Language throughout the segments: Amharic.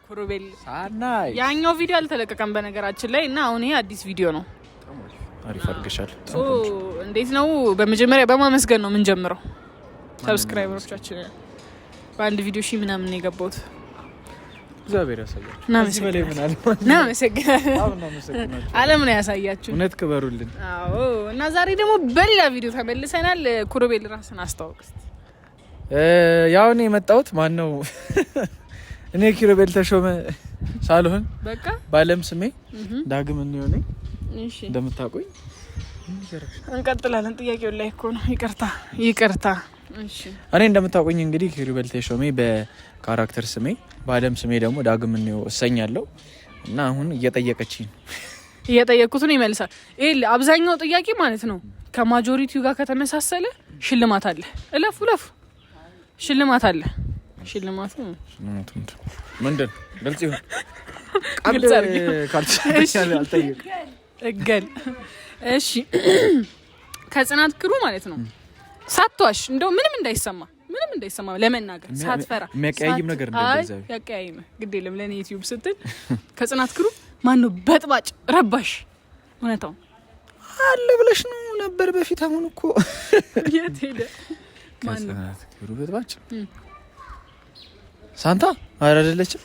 ኩሩቤል ሳናይ ያኛው ቪዲዮ አልተለቀቀም በነገራችን ላይ እና አሁን ይሄ አዲስ ቪዲዮ ነው አሪፍ አድርገሻል እንዴት ነው በመጀመሪያ በማመስገን ነው ምን ጀምረው ሰብስክራይበሮቻችን በአንድ ቪዲዮ ሺ ምናምን ነው የገባሁት እግዚአብሔር ያሳያችሁ እዚህ በላይ ምን አለ እናመሰግናለን ዓለም ነው ያሳያችሁ እውነት ክበሩልን አዎ እና ዛሬ ደግሞ በሌላ ቪዲዮ ተመልሰናል ኩሩቤል ራስን አስተዋውቅ ያው እኔ የመጣሁት ማን ነው እኔ ኩሩቤል ተሾመ ሳልሆን በቃ ባለም ስሜ ዳግም ነው ነኝ እሺ እንደምታውቁኝ እንቀጥላለን ጥያቄው ላይ እኮ ነው ይቅርታ እሺ እኔ እንደምታውቁኝ እንግዲህ ኩሩቤል ተሾመ በካራክተር ስሜ ባለም ስሜ ደግሞ ዳግም ነው እሰኛለሁ እና አሁን እየጠየቁት ነው ይመልሳል ይሄ አብዛኛው ጥያቄ ማለት ነው ከማጆሪቲው ጋር ከተመሳሰለ ሽልማት አለ እለፉ ሽልማት አለ ሽልማቱ ምንድን ግልጽ ይሁን አልጠይቅ እገል እሺ ከጽናት ክሩ ማለት ነው ሳትዋሽ እንደው ምንም እንዳይሰማ ለመናገር ሳትፈራ የሚያቀያይም ነገር እንደዚህ ያቀያይም ግድ የለም ለኔ ዩቲዩብ ስትል ከጽናት ክሩ ማን ነው በጥባጭ ረባሽ እውነታው አለ ብለሽ ነው ነበር በፊት አሁን እኮ የት ሄደ ማን ነው ክሩ በጥባጭ ሳንታ አይደለችም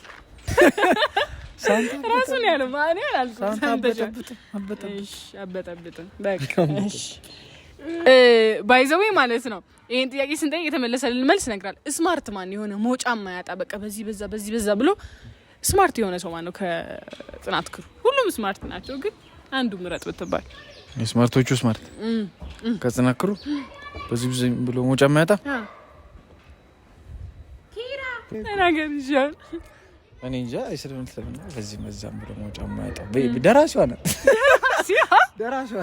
ሳንታ ራሱን ያለው ማን ያላል ሳንታ አበጠብጥ በቃ እሺ ባይዘዌ ማለት ነው ይሄን ጥያቄ ስንጠይቅ የተመለሰልን መልስ ነግራል ስማርት ማን የሆነ ሞጫማ ያጣ በቃ በዚህ በዛ ብሎ ስማርት የሆነ ሰው ማን ነው ከጽናት ክሩ ሁሉም ስማርት ናቸው ግን አንዱ ምረጥ ብትባል ስማርቶቹ ስማርት ከጽናት ክሩ በዚህ ብሎ ሞጫማ ያጣ ኪራ ነገር ይሻል እኔ እንጃ አይሰለም በዚህ መዛም ብሎ ሞጫማ ያጣ ደራሲዋ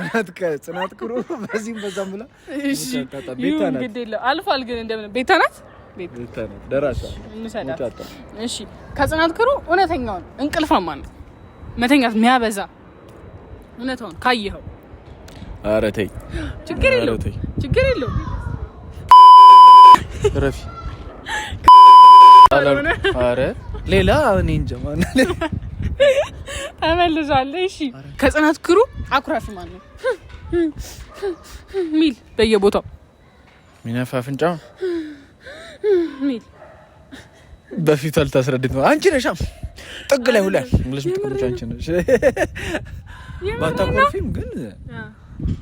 ናት ከጽናት ክሩ በዚህም በዛም ብላ እሺ ቤታ ናት ግዴለ አልፏል ግን እንደምን ቤታ ናት ደራሲዋ እንሰዳት እሺ ከጽናት ክሩ እውነተኛውን እንቅልፋማ ነው መተኛት የሚያበዛ እውነታውን ካየኸው ኧረ ተይ ችግር የለውም ረፊ ኧረ ሌላ እኔ እንጃ ማን ተመልሷል እሺ ከጽናት ክሩ አኩራፊ ማን ነው ሚል በየቦታው ሚነፋ ፍንጫ ሚል በፊት አልታስረድት ነው አንቺ ነሽ ጥግ ላይ ሁላ እንግሊዝ ምትቀምጪ አንቺ ነሽ ባታኮርፊም ግን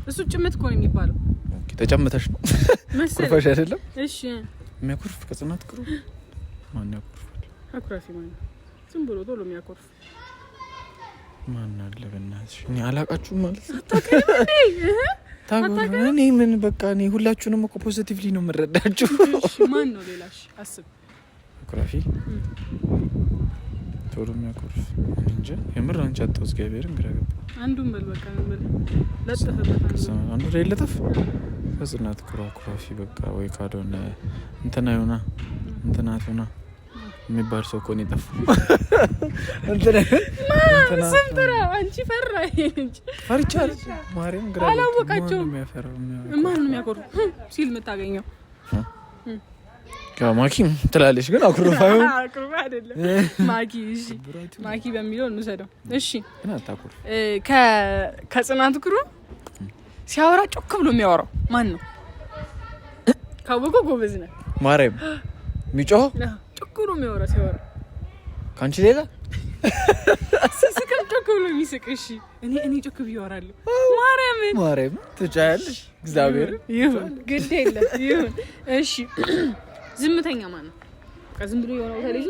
እሱ ጭምት እኮ ነው የሚባለው ኦኬ ተጨምተሽ ነው ኩርፋሽ አይደለም እሺ የሚያኮርፍ ከጽናት ክሩ ማን ያኮርፋል አኩራፊ ማን ነው ዝም ብሎ ቶሎ የሚያኮርፍ ማን አለ በእናትሽ እኔ አላቃችሁም ማለት ታውቃለህ ምን በቃ እኔ ሁላችሁንም እኮ ፖዚቲቭሊ ነው የምረዳችሁ እሺ ማን ነው ሌላሽ አስብ አኩራፊ ቶሎ የሚያኮርፍ እንጂ የምር አንቺ አጣውስ ጋቢርን ግራ ገባ አንዱን በል በቃ ምን ለጥፈበት አንዱ ላይ ለጥፍ ከጽናት ክሩ አኩራፊ በቃ ወይ ካዶነ እንትና ሆና የሚባል ሰው እኮ ነው የጠፋው እንትና ስንትራ አንቺ ፈራች ማርያም ግራ አላወቃቸውም ማን ነው የሚያኮርፍ ሲል የምታገኘው ማኪም ትላለች ግን አኩርፋ አይደለም ማኪ እሺ ማኪ በሚለው እንሰደው እሺ ግን አታኩርፍ ከጽናት ክሩ ሲያወራ ጮክ ብሎ የሚያወራው ማን ነው ካወቀው ጎበዝ ነው ማርያም ሚጮህ ጮክ ብሎ የሚያወራ ሲያወራ ካንቺ ሌላ ስስከም ጮክ ብሎ የሚስቅ እሺ እኔ ጮክ ብዬ አወራለሁ ማርያም ትጫያለሽ እግዚአብሔር ይሁን ግድ የለም ይሁን እሺ ዝምተኛ ማን ነው ከዝም ብሎ የሆነው ታዲያ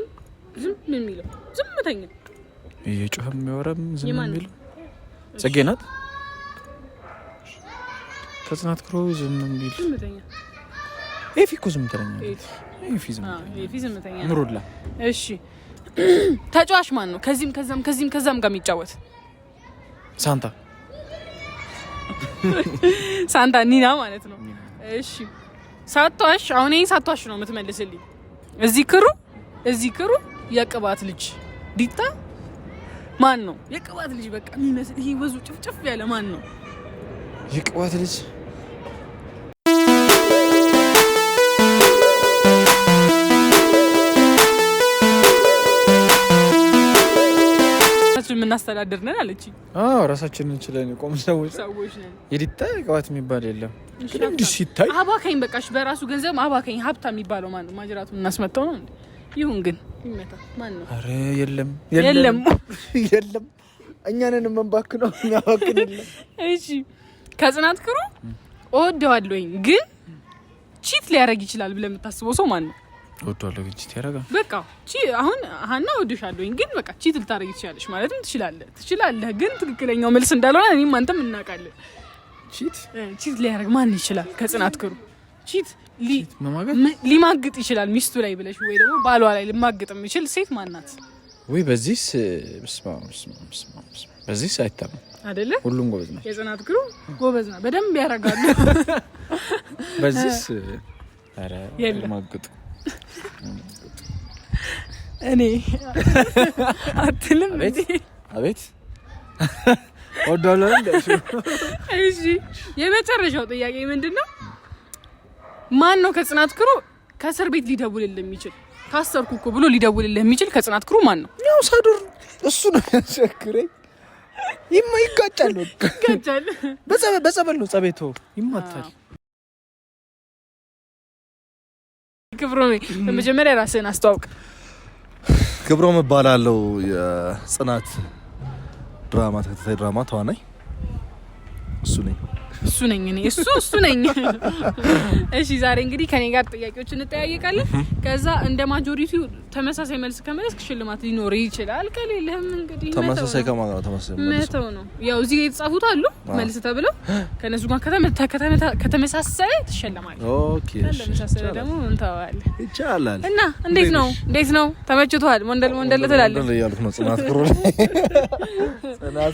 ዝም ምን የሚለው ዝምተኛ እየጮህ የሚያወራም ዝም የሚለው ጽጌ ናት ከጽናት ክሩ ዝም የሚል ዝምተኛ ኤፊ እኮ ዝምተኛ ኤፊ ዝምተኛ ምሩላ እሺ ተጫዋች ማን ነው ከዚህም ከዛም ጋር የሚጫወት ሳንታ ኒና ማለት ነው እሺ ሳትዋሽ አሁን ይሄን ሳትዋሽ ነው የምትመልስልኝ እዚህ ክሩ የቅባት ልጅ ዲታ ማን ነው የቅባት ልጅ በቃ የሚመስል ይሄ ወዙ ጭፍጭፍ ያለ ማን ነው የቅባት ልጅ የምናስተዳድር ነን አለችኝ። ራሳችንን እንችላለን የቆም ሰዎች ነን። የዲታ ቅባት የሚባል የለም። እንግዲህ ሲታይ አባካኝ በቃሽ በራሱ ገንዘብ አባካኝ ሀብታ የሚባለው ማን ነው? ማጅራቱን እናስመጣው ነው እንዴ? ይሁን ግን ይመታ ማን ነው? አረ የለም እኛ ነን መንባክ ነው የሚያባክን የለም። እሺ ከጽናት ክሩ እወደዋለሁኝ ግን ቺት ሊያደርግ ይችላል ብለህ የምታስበው ሰው ማን ነው? እወደዋለሁ ግን ቺት ያደርጋል። በቃ አሁን ሀና እወድሻለሁኝ ግን በቃ ቺት ልታደርግ ትችላለሽ ማለትም ትችላለህ ግን ትክክለኛው መልስ እንዳልሆነ እኔም አንተም እናውቃለን። ቺት ሊያደርግ ማን ይችላል? ከጽናት ክሩ ቺት ሊማግጥ ይችላል ሚስቱ ላይ ብለሽ ወይ ደግሞ ባሏ ላይ ሊማግጥ የሚችል ሴት ማን ናት? ወይ በዚህ አይታመን አይደለ? ሁሉም ጎበዝ ነው። የጽናት ክሩ ጎበዝ ነው፣ በደንብ ያረጋሉ። በዚህ አረ ማግጡ እኔ አትልም እንዴ? አቤት ወዳለው እንዴ? እሺ የመጨረሻው ጥያቄ ምንድነው? ማን ነው ከጽናት ክሩ ከእስር ቤት ሊደውልልህ የሚችል? ታሰርኩ እኮ ብሎ ሊደውልልህ የሚችል ከጽናት ክሩ ማን ነው? ያው ሳዶር እሱ ነው ያስቸግረኝ። ይጋጫል። በጸበል ነው ጸቤቶ ይማታል። ክብሮ በመጀመሪያ ራስህን አስተዋውቅ። ክብሮ እባላለሁ። የጽናት ድራማ ተከታታይ ድራማ ተዋናይ እሱ ነኝ። እሺ ዛሬ እንግዲህ ከኔ ጋር ጥያቄዎች እንጠያየቃለን። ከዛ እንደ ማጆሪቲው ተመሳሳይ መልስ ከመለስክ ሽልማት ሊኖር ይችላል። ከሌለህም እንግዲህ ተመሳሳይ ከማጋራ መተው ነው። ያው እዚህ የተጻፉት አሉ መልስ ተብለው ከነሱ ጋር ከተመሳሰለ ትሸለማለህ። ኦኬ ከተመሳሰለ ደግሞ እንተዋለን። ይቻላል። እና እንዴት ነው ተመችቷል? ሞንደል ትላለህ ያልኩ ነው። ጽናት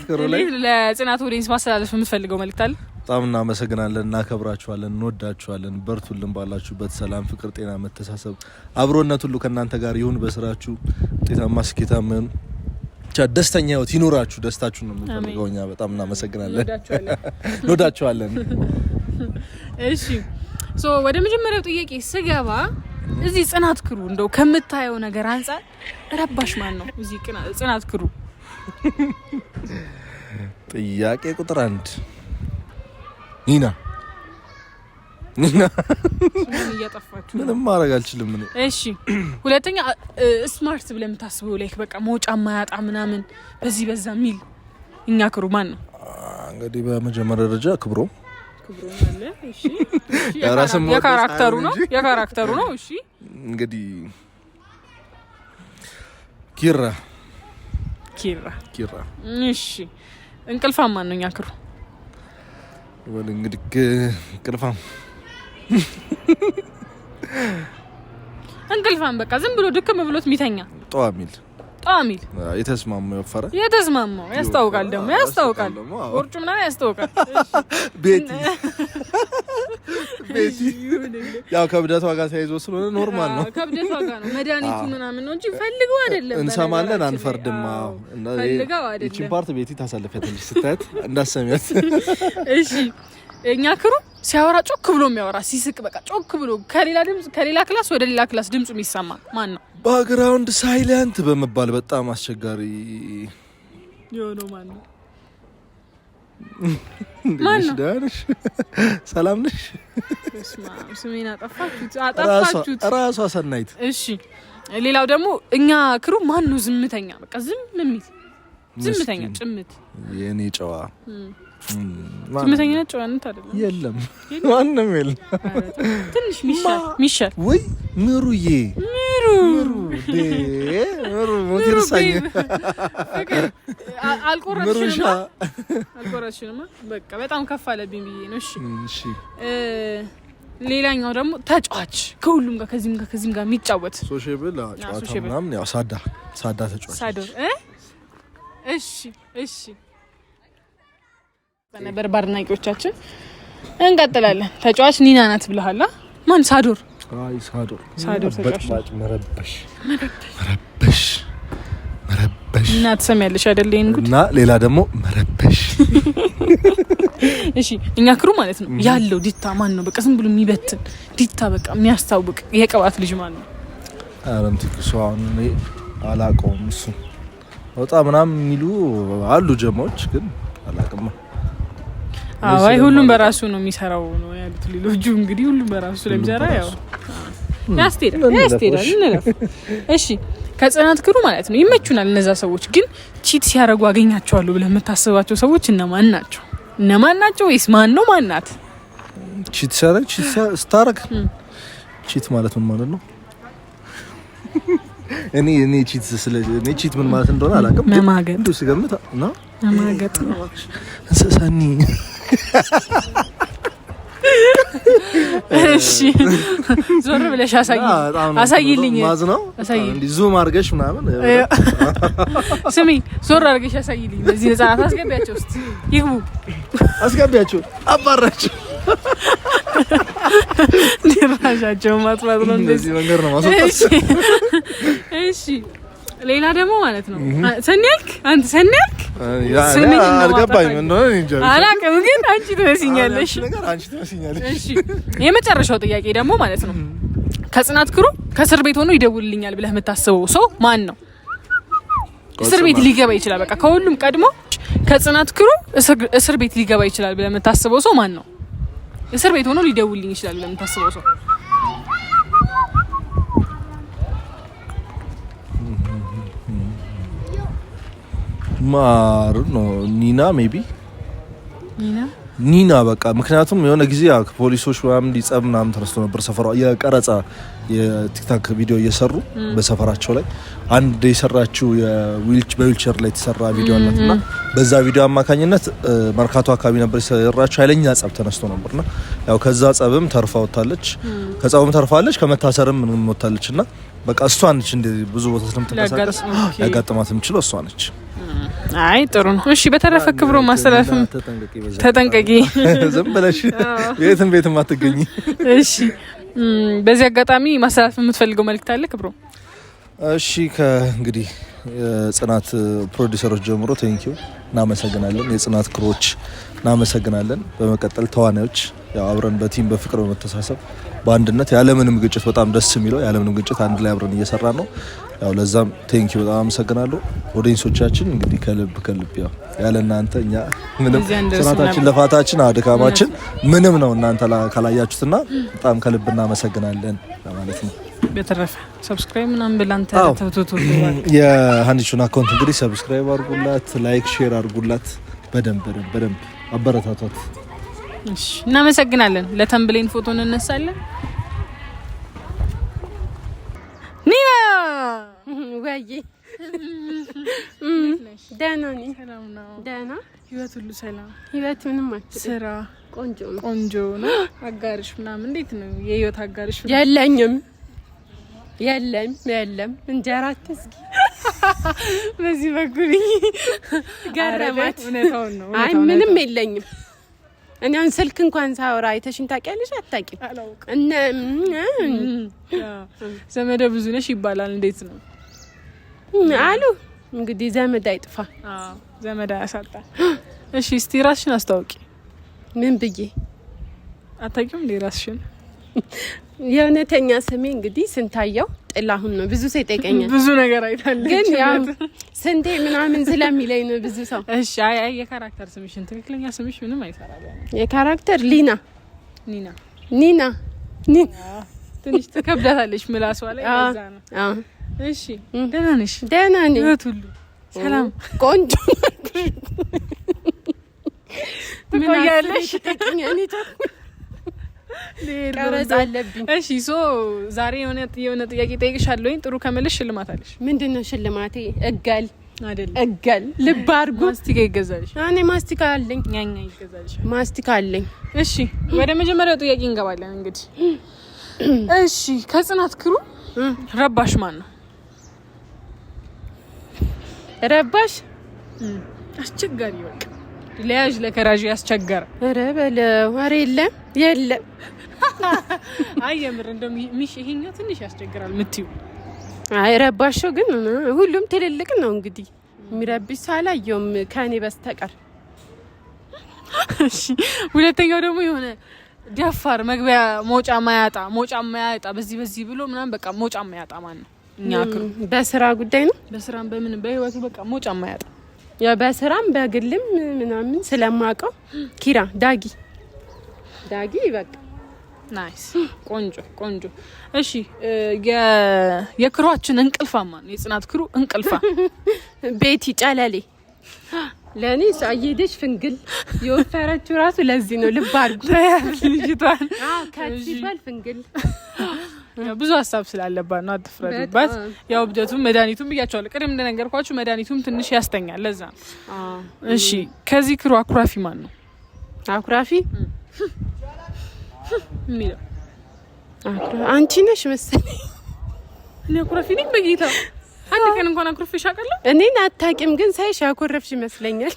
ክሩ ላይ ለጽናት ኦዲየንስ ማስተላለፍ የምትፈልገው መልእክት አለ? በጣም እናመሰግናለን፣ እናከብራችኋለን፣ እንወዳችኋለን። በርቱልን። ባላችሁበት ሰላም፣ ፍቅር፣ ጤና፣ መተሳሰብ፣ አብሮነት ሁሉ ከእናንተ ጋር ይሁን። በስራችሁ ውጤታማ ስኬታማ ብቻ ደስተኛ ህይወት ይኑራችሁ። ደስታችሁን ነው የምንፈልገው እኛ። በጣም እናመሰግናለን፣ እንወዳችኋለን። እሺ ወደ መጀመሪያው ጥያቄ ስገባ እዚህ ጽናት ክሩ እንደው ከምታየው ነገር አንፃር ረባሽ ማን ነው? እዚህ ጽናት ክሩ ጥያቄ ቁጥር 1 ኒና ምን እያጠፋችሁ ምንም ማድረግ አልችልም እኔ። እሺ ሁለተኛ ስማርት ብለህ የምታስበው ላይክ በቃ መውጫ ማያጣ ምናምን በዚህ በዛ ሚል እኛ ክሩ ማን ነው? እንግዲህ በመጀመሪያ ደረጃ ክብሮ አለ። እሺ የካራክተሩ ነው። እሺ እንግዲህ ኪራ። እሺ እንቅልፋም ማን ነው? እኛ ክሩ ወል እንግዲህ እንቅልፋም በቃ ዝም ብሎ ድክም ብሎት የሚተኛ ጧሚል የተስማማው ወፈረ የተስማማው ያስታውቃል። ደግሞ ያስታውቃል ወርጩ ምናምን ያስታውቃል። ቤቲ ያው ከብደቷ ጋር ተያይዞ ስለሆነ ኖርማል ነው። ከብደቷ ጋር ነው መድኃኒቱ ምናምን ነው እንጂ ፈልገው አይደለም። እንሰማለን አንፈርድም። እና እቺ ፓርት ቤቲ ታሳልፈታለች ስታያት እንዳሰሚያት። እሺ እኛ ክሩ ሲያወራ ጮክ ብሎ የሚያወራ ሲስቅ በቃ ጮክ ብሎ ከሌላ ክላስ ወደ ሌላ ክላስ ድምጹ የሚሰማ ማን ነው? ባክግራውንድ ሳይለንት በመባል በጣም አስቸጋሪ የሆነው ማን ነው? ሰላም ነሽ? ስሜን አጠፋችሁት። ራሷ ሰናይት። እሺ ሌላው ደግሞ እኛ ክሩ ማን ነው? ዝምተኛ በቃ ዝም የሚል ዝምተኛ ጭምት የኔ ጨዋ ዝምተኛ ነች። ጨዋነት አይደለም የለም ማንም የለም። ትንሽ ሚሻል ወይ ምሩዬ ምሩ ሞቲርሳኝ አልቆረሽም በቃ በጣም ከፍ አለብኝ ብዬ ነው። እሺ ሌላኛው ደግሞ ተጫዋች ከሁሉም ጋር ከዚህም ጋር የሚጫወት ሶሼብል ጨዋታ ምናምን ያው ሳዳ ተጫዋች ሳዶር እሺ በነበር ባድናቂዎቻችን እንቀጥላለን። ተጫዋች ኒና ናት ብለሃል። ማን? ሳዶር ተጫዋች መረበሽ እና ትሰሚያለሽ አይደል? እንግዲህ እና ሌላ ደግሞ መረበሽ። እሺ እኛ ክሩ ማለት ነው ያለው ዲታ ማን ነው? በቃ ዝም ብሎ የሚበትን ዲታ በቃ የሚያስታውቅ የቅባት ልጅ ማን ነው? አረም ትክሱ አሁን እኔ አላውቀውም። እሱ ወጣ ምናምን የሚሉ አሉ ጀማዎች ግን አላውቅም። አይ ሁሉም በራሱ ነው የሚሰራው ነው ያሉት ሌሎቹ። እንግዲህ ሁሉም በራሱ ስለሚሰራ ያው ያስቴዳል እንለፍ። እሺ ከጽናት ክሩ ማለት ነው ይመቹናል እነዛ ሰዎች። ግን ቺት ሲያረጉ አገኛቸዋለሁ ብለህ የምታስባቸው ሰዎች እነማን ናቸው ወይስ ማን ነው ማናት? ቺት ስታረግ ቺት ማለት ምን ማለት ነው? እኔ ቺት ምን ማለት እንደሆነ አላውቅም። መማገጥ እንዴ ሲገምታ ነው መማገጥ ነው እንሰሳኒ። እሺ ዞር ብለሽ አሳይልኝ እንዴ ዙም አድርገሽ ምናምን ስሚ ዞር አድርገሽ አሳይልኝ። እዚህ ነፃት አስገቢያቸው ውስጥ ይግቡ አስገቢያቸው አባራቸው ሊራሻቸው ማጥፋት ነው እንደዚህ መንገር ነው ማስወጣት። እሺ ሌላ ደግሞ ማለት ነው ሰንያልክ አንተ ሰንያልክ አልገባኝም እንደሆነ እንጃ አላውቅም፣ ግን አንቺ ትመስኛለሽ። እሺ የመጨረሻው ጥያቄ ደግሞ ማለት ነው ከጽናት ክሩ ከእስር ቤት ሆኖ ይደውልልኛል ብለህ የምታስበው ሰው ማን ነው? እስር ቤት ሊገባ ይችላል። በቃ ከሁሉም ቀድሞ ከጽናት ክሩ እስር ቤት ሊገባ ይችላል ብለህ የምታስበው ሰው ማን ነው? እስር ቤት ሆኖ ሊደውልልኝ ይችላል ብለህ የምታስበው ሰው ማር ነው? ኒና ሜቢ ኒና በቃ ምክንያቱም የሆነ ጊዜ ፖሊሶች ምናምን ሊጸብ ምናምን ተነስቶ ነበር ሰፈሯ የቀረጻ የቲክታክ ቪዲዮ እየሰሩ በሰፈራቸው ላይ አንድ የሰራችው በዊልቸር ላይ የተሰራ ቪዲዮ አለና በዛ ቪዲዮ አማካኝነት መርካቶ አካባቢ ነበር የሰራችው ኃይለኛ ጸብ ተነስቶ ነበርና ያው ከዛ ጸብም ተርፋ ወጣለች፣ ከጸብም ተርፋለች፣ ከመታሰርም ምንም ወጣለችና በቃ እሷ ነች እንደዚህ ብዙ ቦታ ስለምትንቀሳቀስ ያጋጥማት የምችለው እሷ ነች። አይ ጥሩ ነው። እሺ በተረፈ ክብሮ ማስተላለፍም ተጠንቀቂ ዝም ብለሽ ቤትም አትገኝ። እሺ በዚህ አጋጣሚ ማስተላለፍ የምትፈልገው መልእክት አለ ክብሮ? እሺ ከእንግዲህ ጽናት ፕሮዲዩሰሮች ጀምሮ ቴንኪው እናመሰግናለን። የጽናት ክሮች እናመሰግናለን። በመቀጠል ተዋናዮች ያው አብረን በቲም በፍቅር በመተሳሰብ በአንድነት ያለምንም ግጭት በጣም ደስ የሚለው ያለምንም ግጭት አንድ ላይ አብረን እየሰራ ነው። ያው ለዛም ቴንኪው በጣም አመሰግናለሁ። ኦዲየንሶቻችን እንግዲህ ከልብ ያው ያለ እናንተ እኛ ምንም ጽናታችን ለፋታችን አድካማችን ምንም ነው እናንተ ካላያችሁትና በጣም ከልብ እናመሰግናለን ለማለት ነው። በተረፈ ሰብስክራይብ ምናምን ብላንተ ተውቶቶ የሀኒቹን አካውንት እንግዲህ ሰብስክራይብ አድርጉላት፣ ላይክ ሼር አድርጉላት፣ በደንብ አበረታቷት። እሺ እናመሰግናለን። ለተምብሌን ፎቶ እንነሳለን። ኒና ወይዬ ደህና ነኝ። ደህና ህይወት ሁሉ ሰላም? ህይወት ምንም አትልም። ስራ ቆንጆ ነው። አጋርሽ ምናምን እንዴት ነው? የህይወት አጋርሽ የለም እንጀራ አትስጊ በዚህ በኩል ገረማት። እውነታውን ነው። አይ ምንም የለኝም። እኔ አሁን ስልክ እንኳን ሳወራ አይተሽኝ ታውቂያለሽ? አታውቂም? እና ዘመደ ብዙ ነሽ ይባላል። እንዴት ነው አሉ እንግዲህ ዘመድ አይጥፋ። ዘመድ አያሳጣ። እሺ እስቲ ራስሽን አስተዋውቂ። ምን ብዬ አታውቂም እንዴ ራስሽን? የእውነተኛ ስሜ እንግዲህ ስንታየው ጥላሁን ነው። ብዙ ሰው ይጠይቀኛል። ብዙ ነገር አይታለች ግን ያው ስንቴ ምናምን ስለሚለኝ ነው ብዙ ሰው። እሺ አይ የካራክተር ስምሽን ትክክለኛ ስምሽ ምንም አይሰራም። የካራክተር ኒና ትንሽ ትከብዳታለች ምላሷ ላይ በዛ ነው። እሺ ደህና ነሽ? ደህና ነኝ። ህይወት ሁሉ ሰላም? ቆንጆ ትቆያለሽ? ቀረጽ አለብኝ። እሺ ዛሬ የሆነ ጥያቄ ጠይቅሻለሁ። ጥሩ ከመለሽ ሽልማት አለሽ። ምንድነው ሽልማቴ? እገል አይደለም ልብ አድርጉ። ማስቲካ ይገዛልሽ። እኔ ማስቲካ አለኝ። ኛኛ ይገዛልሽ። ማስቲካ አለኝ። እሺ ወደ መጀመሪያው ጥያቄ እንገባለን እንግዲህ። እሺ ከጽናት ክሩ ረባሽ ማን ነው? ረባሽ አስቸጋሪ በቃ ለያዥ ለከራዥ ያስቸገረ። ኧረ በለው። ኧረ የለም አይ የምር እንደም ይሄኛው ትንሽ ያስቸግራል ምትዩ። አይ ረባሽ ግን ሁሉም ትልልቅ ነው እንግዲህ የሚረብሽ ሳላየውም ከኔ በስተቀር። እሺ ሁለተኛው ደግሞ የሆነ ደፋር መግቢያ መውጫ ማያጣ በዚህ ብሎ ምናምን በቃ መውጫ ማያጣ ማን ነው? እኛ ክሩ በስራ ጉዳይ ነው። በስራም በምን በህይወቱ በቃ ሞጫ ማያጣ ያ በስራም በግልም ምናምን ስለማቀው ኪራ ዳጊ በቃ ናይስ ቆንጆ እሺ የክሯችን እንቅልፋማ ነው የጽናት ክሩ እንቅልፋ ቤቲ ጨለሌ ለኔ ሳይሄድሽ ፍንግል የወፈረችው ራሱ ለዚህ ነው ልብ አድርጉ ልጅቷን ከትባል ፍንግል ብዙ ሀሳብ ስላለባት ነው አትፍረዱባት ያው ብደቱም መድኃኒቱም ብያቸዋለሁ ቅድም እንደነገርኳችሁ መድኃኒቱም ትንሽ ያስተኛል ለዛ እሺ ከዚህ ክሩ አኩራፊ ማን ነው አኩራፊ ሚለው አንቺ ነሽ መሰለኝ እኔ አኩራፊ ነኝ በጌታ አንድ ቀን እንኳን አኩርፍሽ አውቃለሁ እኔን አታውቂም ግን ሳይሽ አኮረፍሽ ይመስለኛል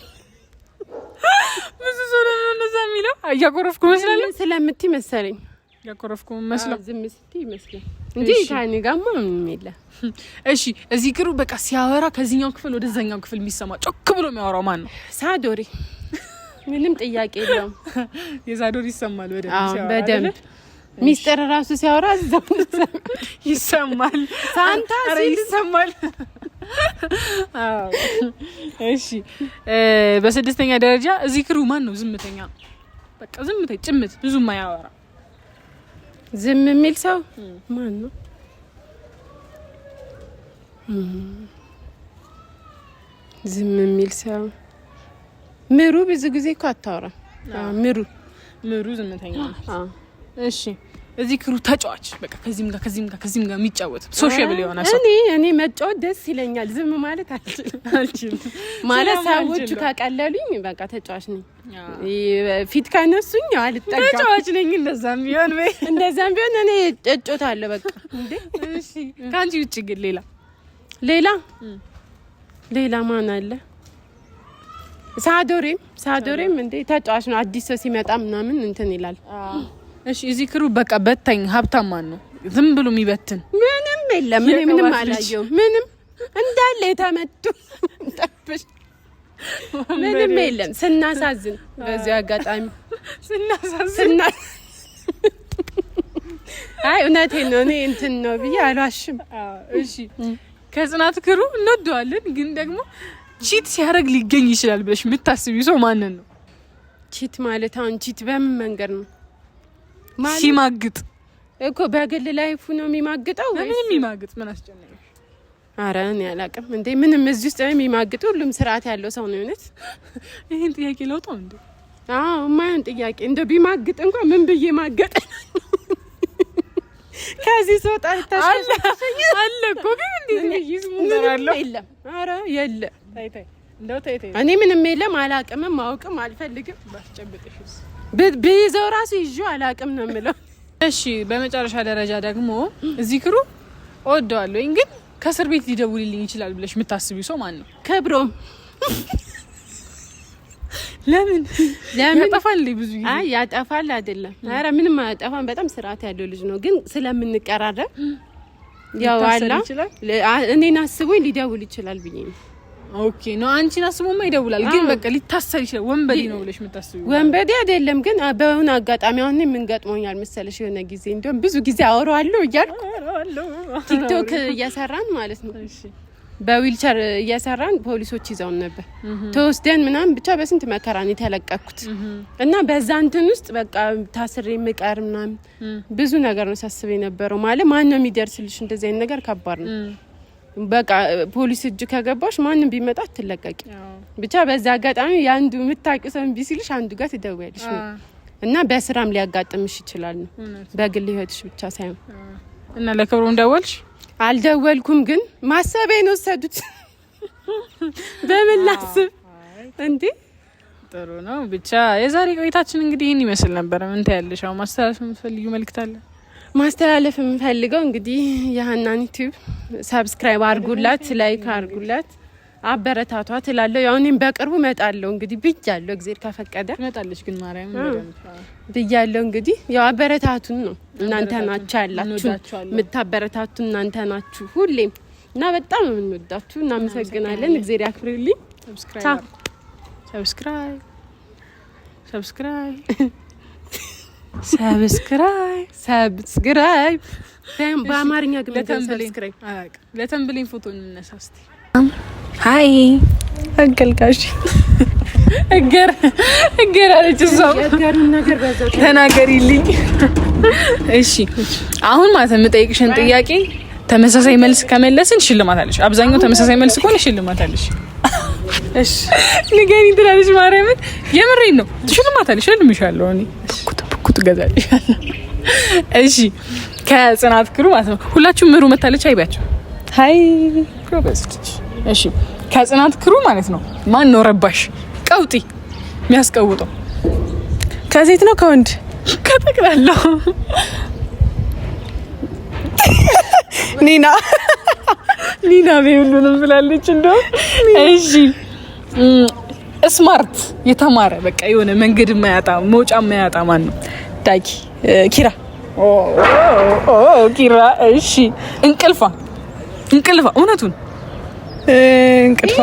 ብዙ ሰው ነው እንደዛ የሚለው እያኮረፍኩ መስላለኝ ስለምትይ መሰለኝ ያኮረፍኩ መስለው ዝም ስትይ ይመስላል እንዴ ታኒ ጋማ ምንም የለም እሺ እዚህ ክሩ በቃ ሲያወራ ከዚህኛው ክፍል ወደዛኛው ክፍል የሚሰማ ጮክ ብሎ የሚያወራው ማን ነው ሳዶሪ ምንም ጥያቄ የለውም የሳዶሪ ይሰማል ሲያወራ በደንብ ሚስጥር ራሱ ሲያወራ ይሰማል ሳንታ ይሰማል እሺ በስድስተኛ ደረጃ እዚህ ክሩ ማን ነው ዝምተኛ በቃ ዝምተኛ ጭምት ብዙ ማያወራ ዝም የሚል ሰው ማን ነው ዝም የሚል ሰው ምሩ ብዙ ጊዜ እኮ አታወራ ምሩ ዝምተኛ ነው እሺ እዚህ ክሩ ተጫዋች በቃ ከዚህም ጋር የሚጫወት ሶሻብል የሆነ ሰው እኔ መጫወት ደስ ይለኛል ዝም ማለት አልችልም ማለት ሰዎቹ ካቀለሉኝ በቃ ተጫዋች ነኝ ፊት ካነሱኝ አልጠጋም ተጫዋች ነኝ እንደዛም ቢሆን እኔ እጮታለሁ በቃ እንዴ እሺ ካንቺ ውጪ ግን ሌላ ማን አለ ሳዶሬም እንዴ ተጫዋች ነው አዲስ ሰው ሲመጣ ምናምን እንትን ይላል እሺ እዚህ ክሩ በቃ በተኝ ሀብታም ማን ነው ዝም ብሎ የሚበትን ምንም የለም ምንም አላየው ምንም እንዳለ የተመቱ ጠብሽ ምንም የለም ስናሳዝን በዚህ አጋጣሚ ስናሳዝን አይ እውነቴን ነው እኔ እንትን ነው ብዬ አልዋሽም እሺ ከጽናት ክሩ እንወደዋለን ግን ደግሞ ቺት ሲያደርግ ሊገኝ ይችላል ብለሽ የምታስቢው ሰው ማንን ነው ቺት ማለት አሁን ቺት በምን መንገድ ነው ሲማግጥ እኮ በግል ላይፉ ነው የሚማግጠው ወይስ ምን የሚማግጥ ምን አስጨነቀሽ ኧረ እኔ አላውቅም እንዴ ምንም እዚህ ውስጥ የሚማግጥ ሁሉም ስርዓት ያለው ሰው ነው እውነት ይሄን ጥያቄ ለውጣው እንዴ ማን ጥያቄ እንደ ቢማግጥ እንኳን ምን ብዬ ማገጥ ከዚህ ሰው ታታሽ አለ እኮ ግን እንዴ ይስሙ እንደራለው የለም ኧረ የለ ታይታይ እንደው ታይታይ እኔ ምንም የለም አላውቅም ማውቅም አልፈልግም ባስጨብጥሽስ ቢይዘው ራሱ ይዤው አላውቅም ነው የምለው እሺ በመጨረሻ ደረጃ ደግሞ እዚህ ክሩ ወደዋለሁ ግን ከእስር ቤት ሊደውልልኝ ይችላል ብለሽ የምታስቢው ሰው ማን ነው ክብሮም ለምን ያጠፋል ብዙ ጊዜ አይ ያጠፋል አይደለም ኧረ ምንም አያጠፋም በጣም ስርዓት ያለው ልጅ ነው ግን ስለምንቀራረብ ያው አላ እኔን አስቦኝ ሊደውል ይችላል ብዬ ነው ኦኬ ነው አንቺን አስቦማ ይደውላል ግን በቃ ሊታሰር ይችላል ወንበዴ ነው ብለሽ የምታስቢው ወንበዴ አይደለም ግን በእውን አጋጣሚ አሁን ምን ገጥሞኛል መሰለሽ የሆነ ጊዜ እንደውም ብዙ ጊዜ አወራዋለሁ እያልኩ ቲክቶክ እየሰራን ማለት ነው እሺ በዊልቸር እየሰራን ፖሊሶች ይዘውን ነበር ተወስደን ምናምን ብቻ በስንት መከራን የተለቀኩት እና በዛ እንትን ውስጥ በቃ ታስሬ ምቀር ምናምን ብዙ ነገር ነው ሳስበ የነበረው ማለት ማን ነው የሚደርስልሽ እንደዚህ አይነት ነገር ከባድ ነው በቃ ፖሊስ እጅ ከገባሽ ማንንም ቢመጣ አትለቀቂ ብቻ በዛ አጋጣሚ ያንዱ የምታውቂው ሰው ቢስልሽ አንዱ ጋር ትደውያለሽ እና በስራም ሊያጋጥምሽ ይችላል ነው በግል ህይወትሽ ብቻ ሳይሆን እና ለክብሩም ደወልሽ አልደወልኩም ግን ማሰቤን ወሰዱት በምን ላስብ እንዴ ጥሩ ነው ብቻ የዛሬ ቆይታችን እንግዲህ ይሄን ይመስል ነበር ምን ታያለሽ አሁን ማስተላለፍ የምትፈልጊው መልእክት አለ ማስተላለፍ የምፈልገው እንግዲህ የሀናን ዩቲዩብ ሰብስክራይብ አድርጉላት ላይክ አድርጉላት አበረታቷት እላለሁ ያው እኔም በቅርቡ መጣለሁ እንግዲህ ብያለሁ እግዚአብሔር ከፈቀደ መጣለሽ ግን ማርያም ብያለሁ እንግዲህ ያው አበረታቱን ነው እናንተ ናችሁ ያላችሁ የምታበረታቱን እናንተ ናችሁ ሁሌም እና በጣም ነው የምንወዳችሁ እናመሰግናለን እግዚአብሔር ያክብርልኝ ሰብስክራይብ በአማርኛ ግን ለተምብሌን ፎቶ እንነሳ እስቲ። ሃይ አገልጋሽ እገር አለች እሷ። ተናገሪልኝ። እሺ አሁን ማለት የምጠይቅሽን ጥያቄ ተመሳሳይ መልስ ከመለስን ሽልማት አለሽ። አብዛኛው ተመሳሳይ መልስ ከሆነ ሽልማት አለሽ። እሺ ንገሪኝ ትላለች ማርያምን። የምሬን ነው። ሽልማት አለሽ። እልምሻለሁ እኔ ብኩት ገዛልሻለሁ። እሺ ከጽናት ክሩ ማለት ነው። ሁላችሁም ምሩ መታለች አይባችሁ። ሃይ ፕሮበስት። እሺ ከጽናት ክሩ ማለት ነው ማን ነው ረባሽ ቀውጢ የሚያስቀውጠው? ከሴት ነው ከወንድ? ከጠቅላላው ኒና በሁሉንም ብላለች እንደው። እሺ ስማርት የተማረ በቃ የሆነ መንገድ የማያጣ መውጫ የማያጣ ማን ነው? ዳጊ ኪራ። ኪራ። እሺ እንቅልፋ እውነቱን እንቅልፋ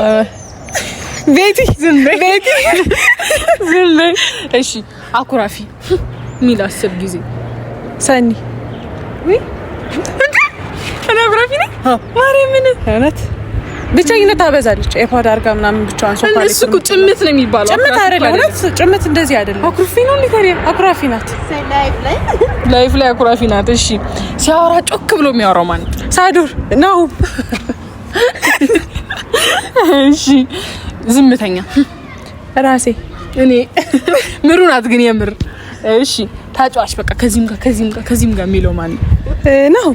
ቤቲ። ዝም በይ። እሺ አኩራፊ ሚል 10 ጊዜ ሰኒ። ወይ እኔ አኩራፊ ነኝ ማርያምን። እውነት ብቻኝነት ታበዛለች። ኤርፖድ አድርጋ ምናምን ብቻዋን ሶፋ ላይ። እሱ እኮ ጭምት ነው የሚባለው። ጭምት አይደለም። እውነት ጭምት እንደዚህ አይደለም። አኩራፊ ነው ሊታሪያ። አኩራፊ ናት። ላይፍ ላይ አኩራፊ ናት። እሺ ሲያወራ ጮክ ብሎ የሚያወራው ማን? ሳዱር ነው። እሺ ዝምተኛ ራሴ እኔ ምሩ ናት ግን የምር። እሺ ታጫዋች በቃ ከዚህም ጋር የሚለው ማን ነው?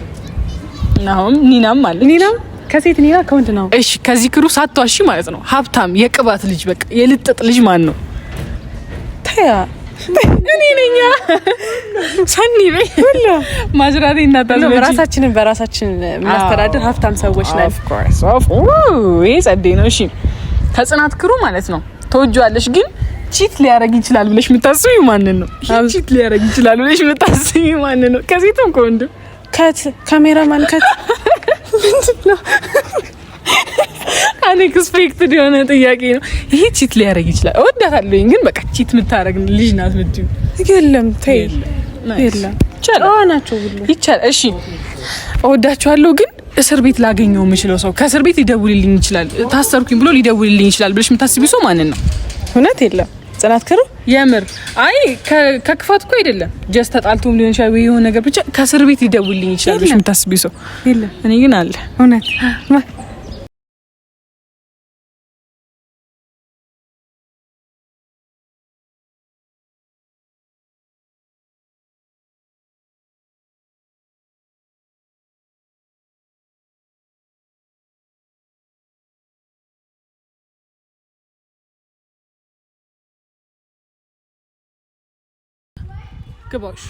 ናሆም። ኒናም ማለት ኒናም ከሴት ኒና ከወንድ ነው። እሺ ከዚህ ክሩ ሳትዋሺ ማለት ነው ሀብታም የቅባት ልጅ በቃ የልጥጥ ልጅ ማን ነው? ታያ እኔ ነኝ። ሰኒ በይ ሁላ ማጅራቴ እናታዝ ራሳችንን በራሳችን ማስተዳደር ሀብታም ሰዎች ላይ ኦፍ ኮርስ ይሄ ጸዴ ነው። እሺ ከጽናት ክሩ ማለት ነው ተወጇለሽ ግን ቺት ሊያረግ ይችላል ብለሽ የምታስቢው ማንን ነው? ቺት ሊያረግ ይችላል ብለሽ የምታስቢው ማንን ነው? ከሴትም ከወንድም ካሜራማን ምንድነው? አንኤክስፔክትድ የሆነ ጥያቄ ነው ይሄ። ቺት ሊያረግ ይችላል እወዳታለሁ ግን በቃ ቺት የምታረግ ልጅ ናት ብትዩ የለም ተይ የለም ጫናቸው ሁሉ ይቻላል። እሺ እወዳቸዋለሁ ግን እስር ቤት ላገኘው የምችለው ሰው ከእስር ቤት ሊደውልልኝ ይችላል ታሰርኩኝ ብሎ ሊደውልልኝ ይችላል ብለሽ የምታስቢው ሰው ማንን ነው? እውነት የለም ጽናት ክሩ የምር አይ ከክፋት እኮ አይደለም ጀስት ተጣልቶም ሊሆን ይችላል ወይ የሆነ ነገር ብቻ ከእስር ቤት ሊደውልልኝ ይችላል ብለሽ የምታስቢው ሰው የለም። እኔ ግን አለ እውነት Gosh.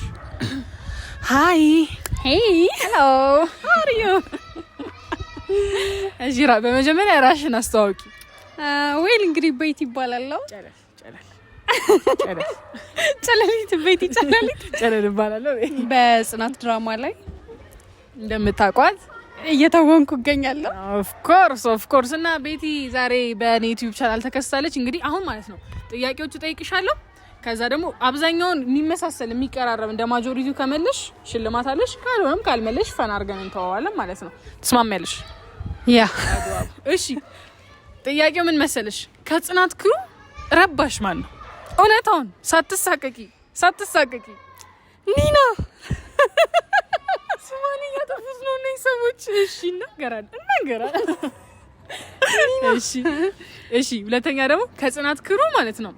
Hi. Hey. Hello. How are you? አጂራ በመጀመሪያ ራሽን አስተዋውቂ። ዌል እንግዲህ ቤት ይባላል። ጨለሊት ቤት ጨለል ይባላል። በጽናት ድራማ ላይ እንደምታውቋት እየታወንኩ እገኛለሁ። ኦፍ ኮርስ እና ቤቲ ዛሬ በኔ ዩቲዩብ ቻናል ተከስታለች። እንግዲህ አሁን ማለት ነው ጥያቄዎቹ ጠይቅሻለሁ። ከዛ ደግሞ አብዛኛውን የሚመሳሰል የሚቀራረብ እንደ ማጆሪቲው ከመለሽ ሽልማት አለሽ፣ ካልሆነም ካልመለሽ ፈን አድርገን እንተዋዋለን ማለት ነው። ትስማሚያለሽ? ያ እሺ። ጥያቄው ምን መሰለሽ? ከጽናት ክሩ ረባሽ ማን ነው? እውነታውን ሳትሳቀቂ ኒና። ስማኒ ያጠፉት ነው እነዚህ ሰዎች። እሺ እናገራል። እሺ ሁለተኛ ደግሞ ከጽናት ክሩ ማለት ነው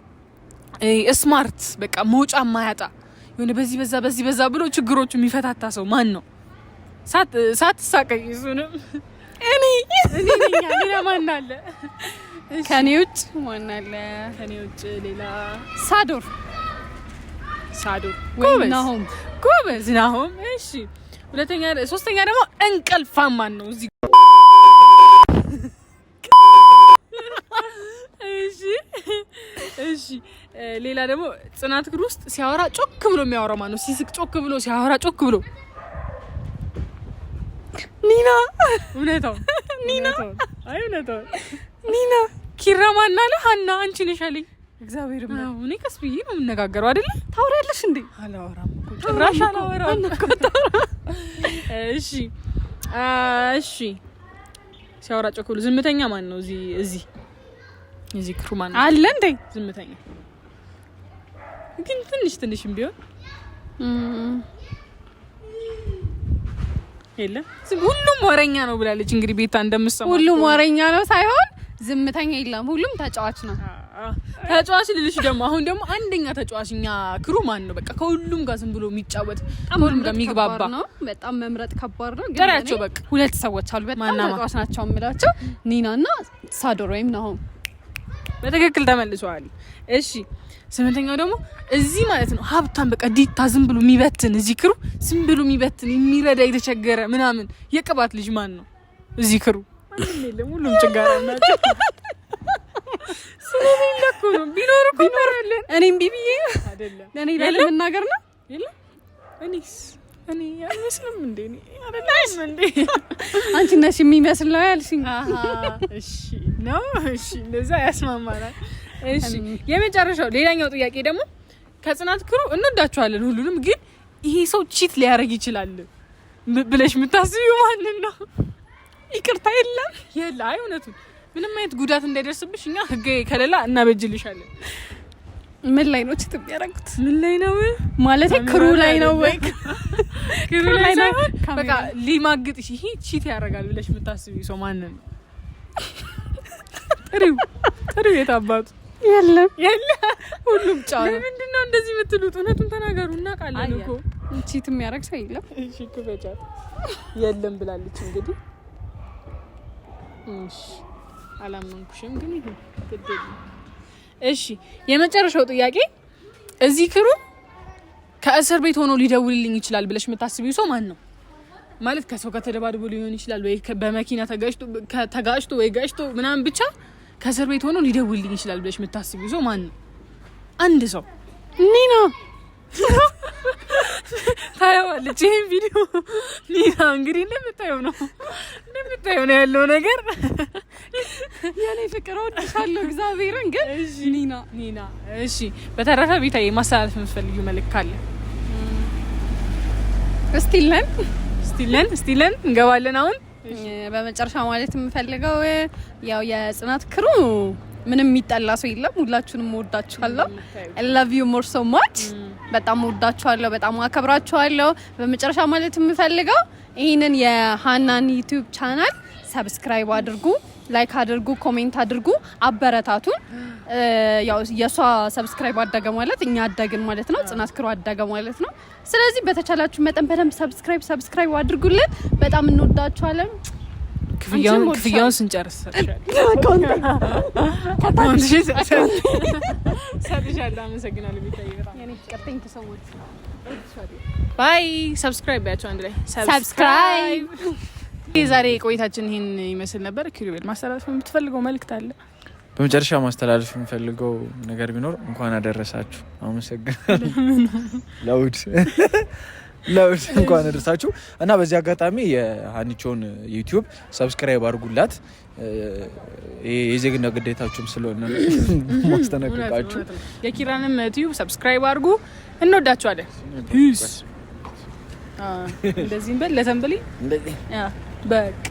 ስማርት በቃ መውጫ ማያጣ የሆነ በዚህ በዛ ብሎ ችግሮቹ የሚፈታታ ሰው ማን ነው? ሳትሳቀቂ እሱንም እኔ ሌላ ማን አለ? ከኔ ውጭ ማን አለ? ከኔ ውጭ ሌላ ሳዶር ጎበዝ ናሆም። እሺ ሶስተኛ ደግሞ እንቅልፋም ማን ነው እዚህ? እሺ ሌላ ደግሞ ጽናት ክሩ ውስጥ ሲያወራ ጮክ ብሎ የሚያወራው ማን ነው? ሲስቅ ጮክ ብሎ ሲያወራ ጮክ ብሎ ኒና። እውነታው ኒና። ኪራ ማን አለ? ሀና አንቺ ነሽ አለኝ። እግዚአብሔር ይመስገን። እኔ ቀስ ብዬ ነው የምነጋገረው አይደል? ታወሪያለሽ እንዴ? አላወራም እኮ ጭራሽ አላወራም እኮ። እሺ እሺ ሲያወራ ጮኩሉ ዝምተኛ ማን ነው? እዚህ ክሩ ማን ነው አለ እንዴ? ዝምተኛ ግን ትንሽም ቢሆን የለም። ሁሉም ወረኛ ነው ብላለች። እንግዲህ ቤታ እንደምትሰማው ሁሉም ወረኛ ነው ሳይሆን ዝምተኛ የለም፣ ሁሉም ተጫዋች ነው። ተጫዋች ልልሽ ደግሞ አሁን ደግሞ አንደኛ ተጫዋችኛ ክሩ ማን ነው? በቃ ከሁሉም ጋር ዝም ብሎ የሚጫወት ከሁሉም ጋር የሚግባባ ነው። በጣም መምረጥ ከባድ ነው። ጥሪያቸው በቃ ሁለት ሰዎች አሉ በጣም ተጫዋች ናቸው የምላቸው ኒናና ሳዶር ወይም ነው። በትክክል ተመልሰዋል። እሺ ስምንተኛው ደግሞ እዚህ ማለት ነው ሀብታም በቃ ዲታ ዝም ብሎ የሚበትን እዚህ ክሩ ዝም ብሎ የሚበትን የሚረዳ የተቸገረ ምናምን የቅባት ልጅ ማን ነው? እዚህ ክሩ ማንም የለም፣ ሁሉም ጭጋራ ናቸው። ስለሌለ እኮ ነው ቢኖር እኮ ይኖራለን። እኔም ቢቢዬ አይደለም ለኔ ለመናገር ነው የለም። እኔ አይመስልም እንዴ? እኔ አይደለም እንዴ? አንቺ ነሽ የሚመስል ነው ያልሽኝ። እሺ ነው እሺ፣ እንደዛ ያስማማናል። እሺ የመጨረሻው ሌላኛው ጥያቄ ደግሞ ከጽናት ክሩ እንወዳቸዋለን ሁሉንም፣ ግን ይሄ ሰው ቺት ሊያደርግ ይችላል ብለሽ የምታስቢው ማንን ነው? ይቅርታ የለም የለ። አይ እውነቱን ምንም አይነት ጉዳት እንዳይደርስብሽ እኛ ህግ ከለላ እናበጅልሻለን። ምን ላይ ነው ቺት የሚያደርጉት? ምን ላይ ነው ማለት ክሩ ላይ ነው ወይ ክሩ ላይ ነው? በቃ ሊማግጥሽ ይሄ ቺት ያደርጋል ብለሽ የምታስቢው ሰው ማንን ነው? ጥሪው የታባቱ የለም ሁሉም ጫው። ምንድነው እንደዚህ የምትሉት? እውነቱን ተናገሩ። እናውቃለን እኮ ቺት የሚያደርግ ሰው የለም። እሺ ክፈጫት የለም ብላለች። እንግዲህ እሺ አላመንኩሽም፣ ግን ይሄ ትደግ። እሺ የመጨረሻው ጥያቄ እዚህ ክሩ ከእስር ቤት ሆኖ ሊደውልልኝ ይችላል ብለሽ የምታስቢው ሰው ማን ነው? ማለት ከሰው ጋር ተደባድቦ ሊሆን ይችላል ወይ በመኪና ተጋጭቶ ወይ ጋጭቶ ምናምን ብቻ ከእስር ቤት ሆኖ ሊደውልልኝ ይችላል ብለሽ የምታስቢው ሰው ማን ነው? አንድ ሰው ኒና ታየዋለች ይሄን ቪዲዮ። ኒና እንግዲህ እንደምታየው ነው ያለው ነገር። የኔ ፍቅር ወድሻለሁ እግዚአብሔርን። ግን ኒና እሺ። በተረፈ ቤታዬ ማስተላለፍ የምትፈልጊው መልእክት ካለ? ስቲለን እንገባለን አሁን። በመጨረሻ ማለት የምፈልገው ያው የጽናት ክሩ ምንም የሚጠላ ሰው የለም። ሁላችሁንም ወዳችኋለሁ። I love you more so much። በጣም ወዳችኋለሁ፣ በጣም አከብራችኋለሁ። በመጨረሻ ማለት የምፈልገው ይሄንን የሃናን ዩቲዩብ ቻናል ሰብስክራይብ አድርጉ፣ ላይክ አድርጉ፣ ኮሜንት አድርጉ፣ አበረታቱን። ያው የሷ ሰብስክራይብ አደገ ማለት እኛ አደግን ማለት ነው። ጽናት ክሩ አደገ ማለት ነው። ስለዚህ በተቻላችሁ መጠን በደንብ ሰብስክራይብ አድርጉልን። በጣም እንወዳችኋለን። ክፍያውን ስንጨርስ ሰጥሻለሁ። አመሰግናለሁ ቤታዬ በጣም የኔ ፍቅርተኝ ተሰዎች ባይ። ሰብስክራይብ ያቸው አንድ ላይ ሰብስክራይብ። የዛሬ ቆይታችን ይሄን ይመስል ነበር። ኪሩቤል ማስተላለፍ የምትፈልገው መልእክት አለ? በመጨረሻ ማስተላለፍ የምፈልገው ነገር ቢኖር እንኳን አደረሳችሁ። አመሰግናለሁ። ለውድ እንኳን አደረሳችሁ እና በዚህ አጋጣሚ የሀኒቾን ዩቲዩብ ሰብስክራይብ አድርጉላት። የዜግነት ግዴታችሁም ስለሆነ ማስተናገቃችሁ። የኪራንም ዩቲዩብ ሰብስክራይብ አድርጉ። እንወዳችኋለን። ፒስ እንደዚህ እንበል ለተንበሊ በቃ